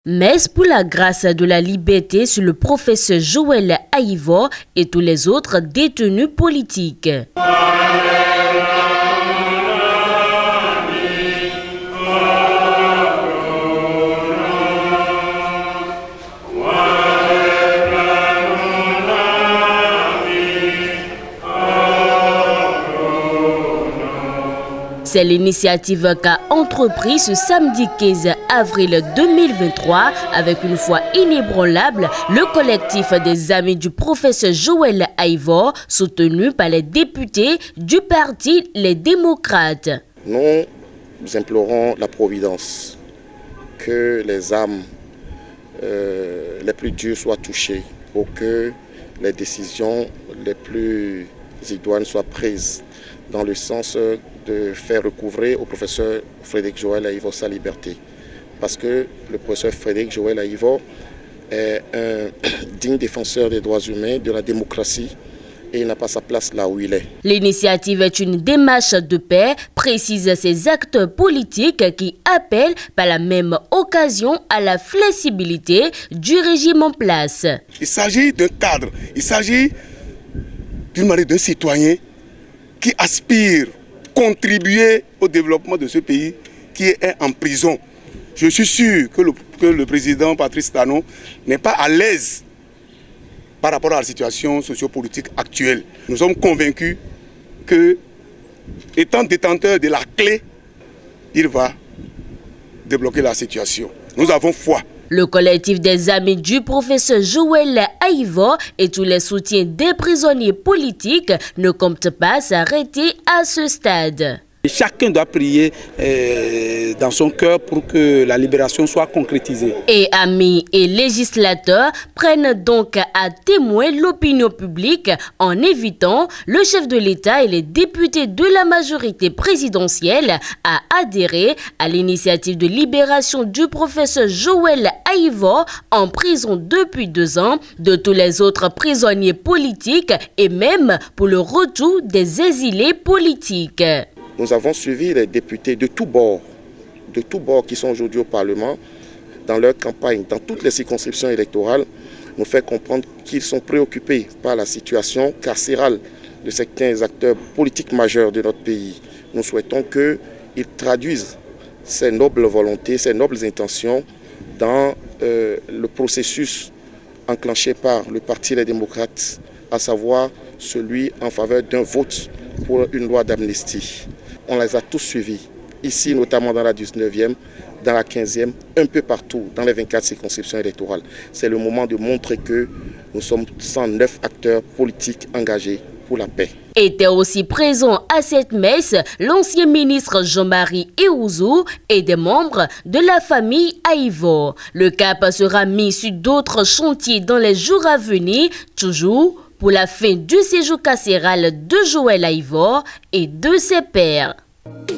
Messe pour la grâce de la liberté sur le professeur Joël Aïvo et tous les autres détenus politiques. C'est l'initiative qu'a entrepris ce samedi 15 avril 2023 avec une foi inébranlable le collectif des amis du professeur Joël Aïvo soutenu par les députés du parti Les Démocrates. Nous implorons la providence, que les âmes les plus dures soient touchées pour que les décisions les plus idoines soient prises dans le sens de faire recouvrer au professeur Frédéric Joël Aïvo sa liberté. Parce que le professeur Frédéric Joël Aïvo est un digne défenseur des droits humains, de la démocratie, et il n'a pas sa place là où il est. L'initiative est une démarche de paix, précisent ces acteurs politiques qui appellent par la même occasion à la flexibilité du régime en place. Il s'agit d'un cadre, il s'agit d'une manière d'un citoyen qui aspire à contribuer au développement de ce pays qui est en prison. Je suis sûr que le président Patrice Talon n'est pas à l'aise par rapport à la situation sociopolitique actuelle. Nous sommes convaincus que, étant détenteur de la clé, il va débloquer la situation. Nous avons foi. Le collectif des amis du professeur Joël Aïvo et tous les soutiens des prisonniers politiques ne comptent pas s'arrêter à ce stade. Chacun doit prier dans son cœur pour que la libération soit concrétisée. Et amis et législateurs prennent donc à témoin l'opinion publique en invitant le chef de l'État et les députés de la majorité présidentielle à adhérer à l'initiative de libération du professeur Joël Aïvo en prison depuis 2 ans, de tous les autres prisonniers politiques et même pour le retour des exilés politiques. Nous avons suivi les députés de tous bords qui sont aujourd'hui au Parlement, dans leur campagne, dans toutes les circonscriptions électorales, nous fait comprendre qu'ils sont préoccupés par la situation carcérale de certains acteurs politiques majeurs de notre pays. Nous souhaitons qu'ils traduisent ces nobles volontés, ces nobles intentions dans le processus enclenché par le Parti Les Démocrates, à savoir celui en faveur d'un vote pour une loi d'amnistie. On les a tous suivis, ici notamment dans la 19e, dans la 15e, un peu partout, dans les 24 circonscriptions électorales. C'est le moment de montrer que nous sommes 109 acteurs politiques engagés pour la paix. Étaient aussi présents à cette messe l'ancien ministre Jean-Marie Eouzou et des membres de la famille Aïvo. Le cap sera mis sur d'autres chantiers dans les jours à venir, toujours pour la fin du séjour carcéral de Joël Aïvo et de ses pairs.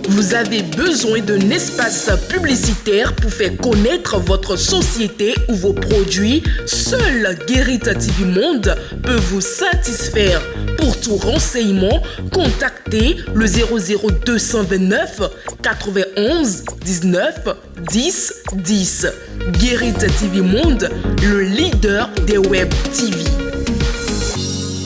Vous avez besoin d'un espace publicitaire pour faire connaître votre société ou vos produits? Seul Guérita TV Monde peut vous satisfaire. Pour tout renseignement, contactez le 00229 91 19 10 10. Guérita TV Monde, le leader des web TV.